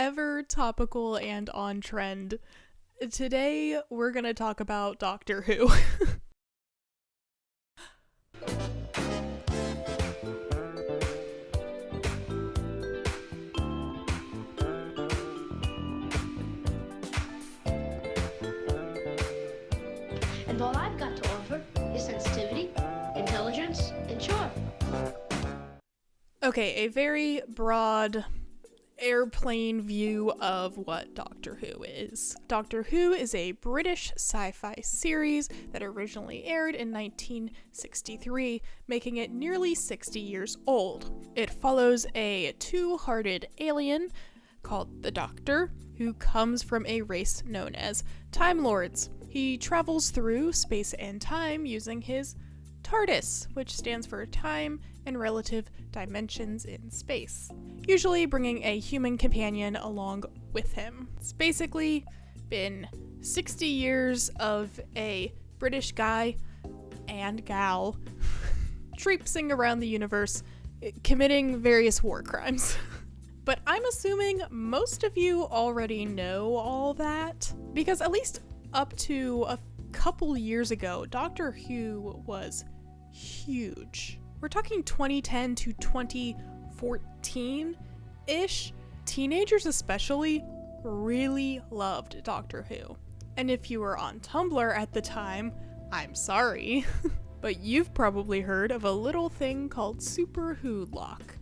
ever topical and on trend. Today, we're going to talk about Doctor Who. And all I've got to offer is sensitivity, intelligence, and charm. Okay, a very broad airplane view of what Doctor Who is. Doctor Who is a British sci-fi series that originally aired in 1963, making it nearly 60 years old. It follows a two-hearted alien called the Doctor, who comes from a race known as Time Lords. He travels through space and time using his TARDIS, which stands for Time and Relative Dimensions in Space, usually bringing a human companion along with him. It's basically been 60 years of a British guy and gal traipsing around the universe, committing various war crimes. But I'm assuming most of you already know all that, because at least up to a couple years ago, Doctor Who was huge. We're talking 2010 to 2014-ish. Teenagers especially really loved Doctor Who. And if you were on Tumblr at the time, I'm sorry, but you've probably heard of a little thing called Super Who Lock,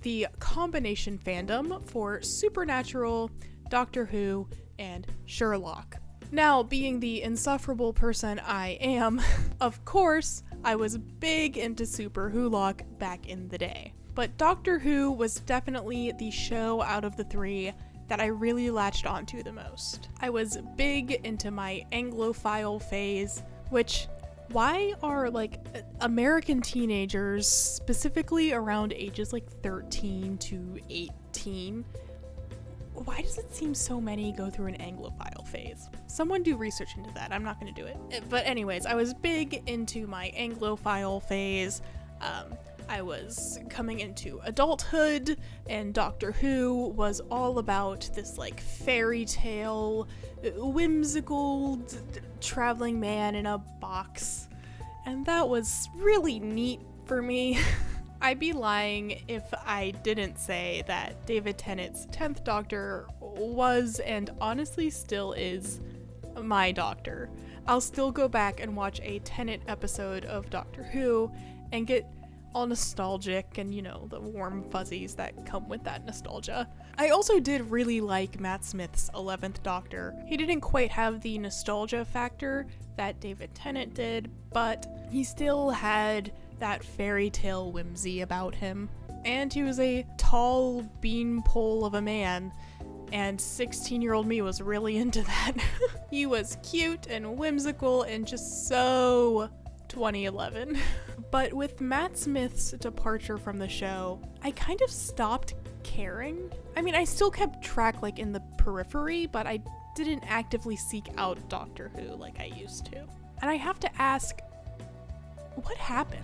the combination fandom for Supernatural, Doctor Who, and Sherlock. Now, being the insufferable person I am, of course, I was big into Super Who Lock back in the day. But Doctor Who was definitely the show out of the three that I really latched onto the most. I was big into my Anglophile phase, which, why are American teenagers, specifically around ages 13 to 18, why does it seem so many go through an Anglophile phase? Someone do research into that. I'm not going to do it. But anyways, I was big into my Anglophile phase. I was coming into adulthood, and Doctor Who was all about this fairy tale, whimsical traveling man in a box. And that was really neat for me. I'd be lying if I didn't say that David Tennant's 10th Doctor was, and honestly still is, my Doctor. I'll still go back and watch a Tennant episode of Doctor Who and get all nostalgic and, the warm fuzzies that come with that nostalgia. I also did really like Matt Smith's 11th Doctor. He didn't quite have the nostalgia factor that David Tennant did, but he still had that fairy tale whimsy about him. And he was a tall beanpole of a man, and 16-year-old me was really into that. He was cute and whimsical and just so 2011. But with Matt Smith's departure from the show, I kind of stopped caring. I mean, I still kept track in the periphery, but I didn't actively seek out Doctor Who like I used to. And I have to ask, what happened?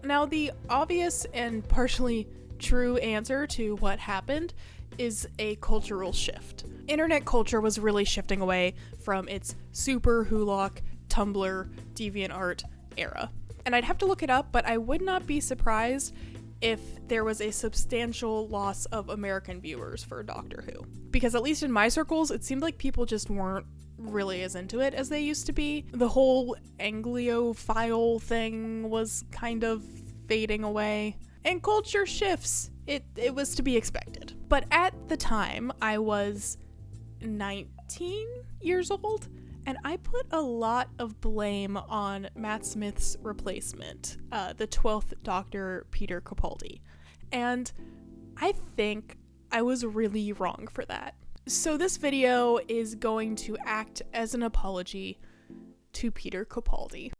Now, the obvious and partially true answer to what happened is a cultural shift. Internet culture was really shifting away from its Super Who Lock, Tumblr, DeviantArt era. And I'd have to look it up, but I would not be surprised if there was a substantial loss of American viewers for Doctor Who. Because at least in my circles, it seemed like people just weren't really as into it as they used to be. The whole Anglophile thing was kind of fading away. And culture shifts. It was to be expected. But at the time, I was 19 years old, and I put a lot of blame on Matt Smith's replacement, the 12th Doctor, Peter Capaldi. And I think I was really wrong for that. So this video is going to act as an apology to Peter Capaldi.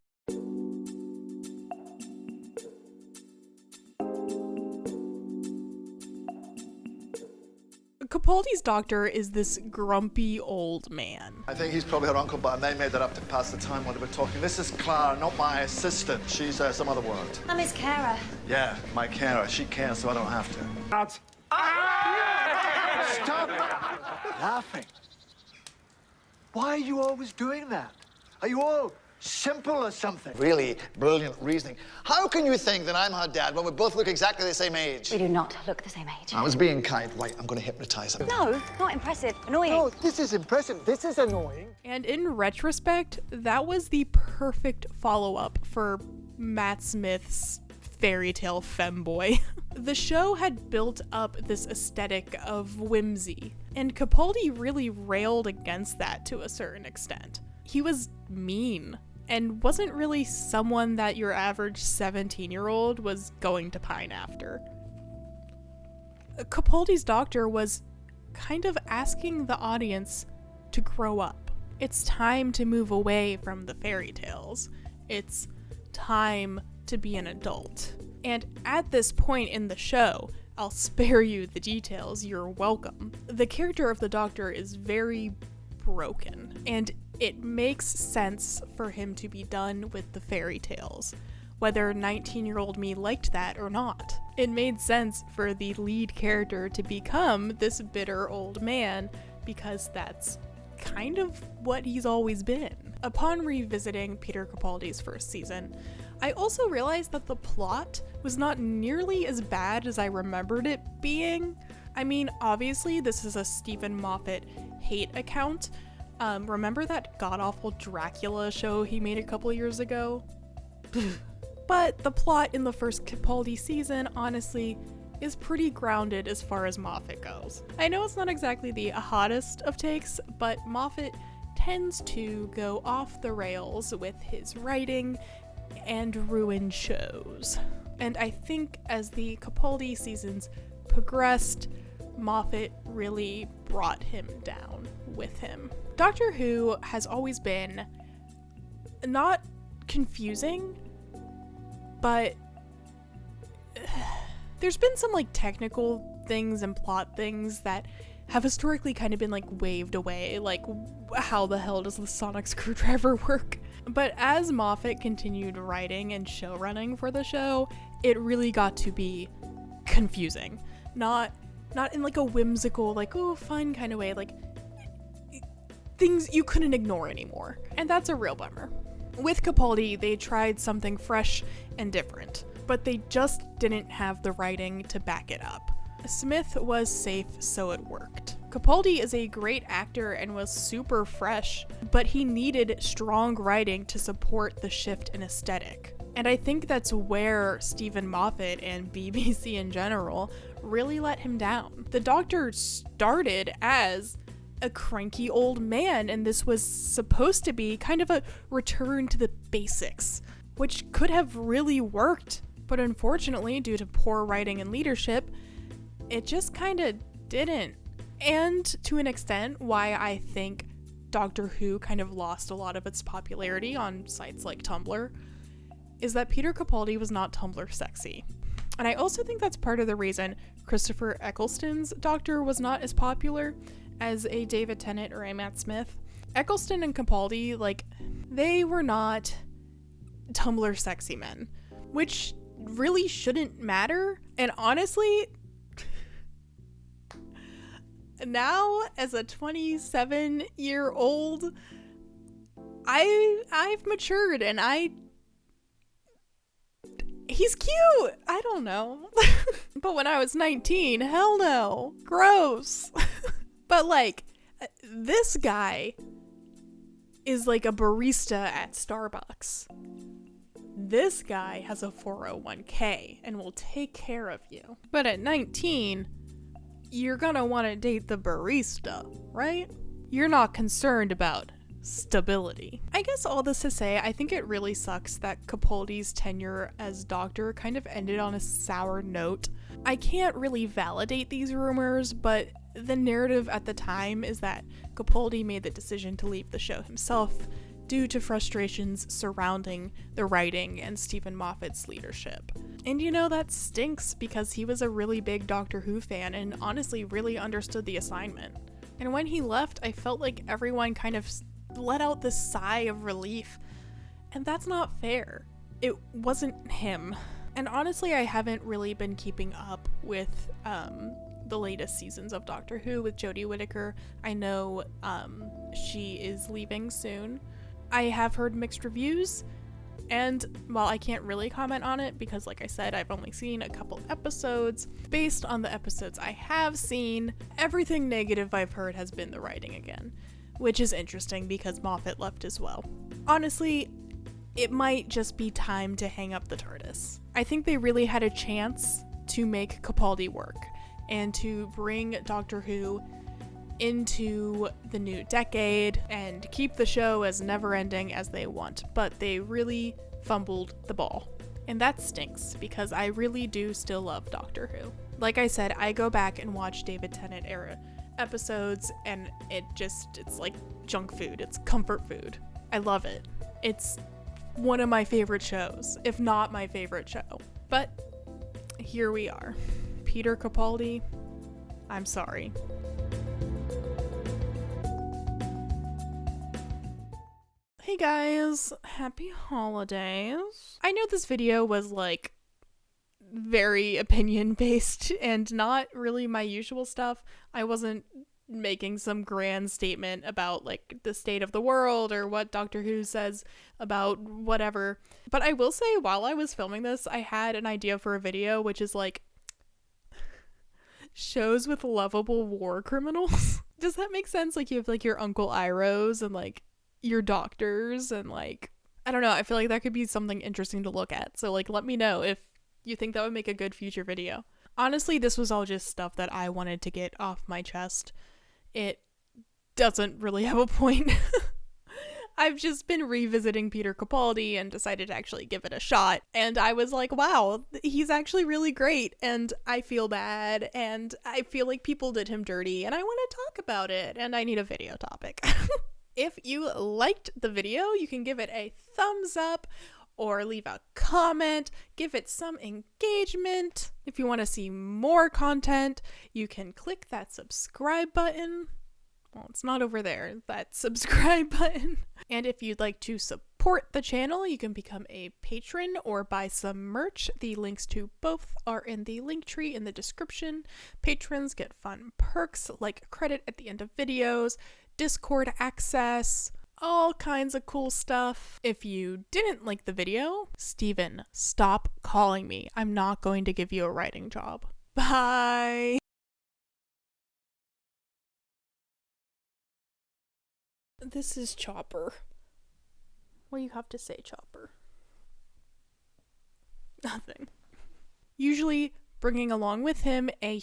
Capaldi's doctor is this grumpy old man. I think he's probably her uncle, but I may made that up to pass the time while they were talking. This is Clara, not my assistant. She's some other word. I'm his carer. Yeah, my carer. She cares, so I don't have to. Stop laughing. Why are you always doing that? Are you all simple or something? Really brilliant reasoning. How can you think that I'm her dad when we both look exactly the same age? We do not look the same age. I was being kind. Right, I'm going to hypnotize her. No, not impressive. Annoying. No, this is impressive. This is annoying. And in retrospect, that was the perfect follow-up for Matt Smith's fairy tale femboy. The show had built up this aesthetic of whimsy, and Capaldi really railed against that to a certain extent. He was mean and wasn't really someone that your average 17-year-old was going to pine after. Capaldi's doctor was kind of asking the audience to grow up. It's time to move away from the fairy tales. It's time to be an adult. And at this point in the show, I'll spare you the details, you're welcome. The character of the doctor is very broken, and it makes sense for him to be done with the fairy tales, whether 19-year-old me liked that or not. It made sense for the lead character to become this bitter old man, because that's kind of what he's always been. Upon revisiting Peter Capaldi's first season, I also realized that the plot was not nearly as bad as I remembered it being. I mean, obviously this is a Stephen Moffat hate account. Remember that god-awful Dracula show he made a couple years ago? But the plot in the first Capaldi season, honestly, is pretty grounded as far as Moffat goes. I know it's not exactly the hottest of takes, but Moffat tends to go off the rails with his writing and ruin shows. And I think as the Capaldi seasons progressed, Moffat really brought him down with him. Doctor Who has always been not confusing, but there's been some like technical things and plot things that have historically kind of been like waved away, like how the hell does the sonic screwdriver work? But as Moffat continued writing and showrunning for the show, it really got to be confusing. Not in like a whimsical, like, oh, fun kind of way, like things you couldn't ignore anymore. And that's a real bummer. With Capaldi, they tried something fresh and different, but they just didn't have the writing to back it up. Smith was safe, so it worked. Capaldi is a great actor and was super fresh, but he needed strong writing to support the shift in aesthetic. And I think that's where Stephen Moffat and BBC in general really let him down. The Doctor started as a cranky old man, and this was supposed to be kind of a return to the basics, which could have really worked, but unfortunately, due to poor writing and leadership, it just kind of didn't. And to an extent, why I think Doctor Who kind of lost a lot of its popularity on sites like Tumblr is that Peter Capaldi was not Tumblr sexy. And I also think that's part of the reason Christopher Eccleston's Doctor was not as popular as a David Tennant or a Matt Smith. Eccleston and Capaldi, like, they were not Tumblr sexy men, which really shouldn't matter. And honestly, now as a 27-year-old, I've matured, and he's cute. I don't know. But when I was 19, hell no. Gross. But like, this guy is like a barista at Starbucks. This guy has a 401k and will take care of you. But at 19, you're gonna want to date the barista, right? You're not concerned about stability. I guess all this to say, I think it really sucks that Capaldi's tenure as Doctor kind of ended on a sour note. I can't really validate these rumors, but the narrative at the time is that Capaldi made the decision to leave the show himself due to frustrations surrounding the writing and Stephen Moffat's leadership. And you know, that stinks because he was a really big Doctor Who fan and honestly really understood the assignment. And when he left, I felt like everyone kind of let out this sigh of relief. And that's not fair. It wasn't him. And honestly, I haven't really been keeping up with the latest seasons of Doctor Who with Jodie Whittaker. I know she is leaving soon. I have heard mixed reviews, and while I can't really comment on it because, like I said, I've only seen a couple episodes, based on the episodes I have seen, everything negative I've heard has been the writing again, which is interesting because Moffat left as well. Honestly, it might just be time to hang up the TARDIS. I think they really had a chance to make Capaldi work and to bring Doctor Who into the new decade and keep the show as never-ending as they want, but they really fumbled the ball. And that stinks because I really do still love Doctor Who. Like I said, I go back and watch David Tennant era episodes and it's like junk food. It's comfort food. I love it. It's one of my favorite shows, if not my favorite show. But here we are. Peter Capaldi, I'm sorry. Hey guys, happy holidays. I know this video was like very opinion based and not really my usual stuff. I wasn't making some grand statement about like the state of the world or what Doctor Who says about whatever. But I will say, while I was filming this, I had an idea for a video, which is like shows with lovable war criminals. Does that make sense? Like you have like your Uncle Irohs and like your doctors and like, I don't know, I feel like that could be something interesting to look at. So like let me know if you think that would make a good future video. Honestly, this was all just stuff that I wanted to get off my chest. It doesn't really have a point. I've just been revisiting Peter Capaldi and decided to actually give it a shot. And I was like, wow, he's actually really great. And I feel bad. And I feel like people did him dirty. And I want to talk about it. And I need a video topic. If you liked the video, you can give it a thumbs up or leave a comment, give it some engagement. If you want to see more content, you can click that subscribe button. Well, it's not over there, that subscribe button. And if you'd like to support the channel, you can become a patron or buy some merch. The links to both are in the link tree in the description. Patrons get fun perks like credit at the end of videos, Discord access, all kinds of cool stuff. If you didn't like the video, Steven, stop calling me. I'm not going to give you a writing job. Bye. This is Chopper. What do you have to say, Chopper? Nothing. Usually bringing along with him a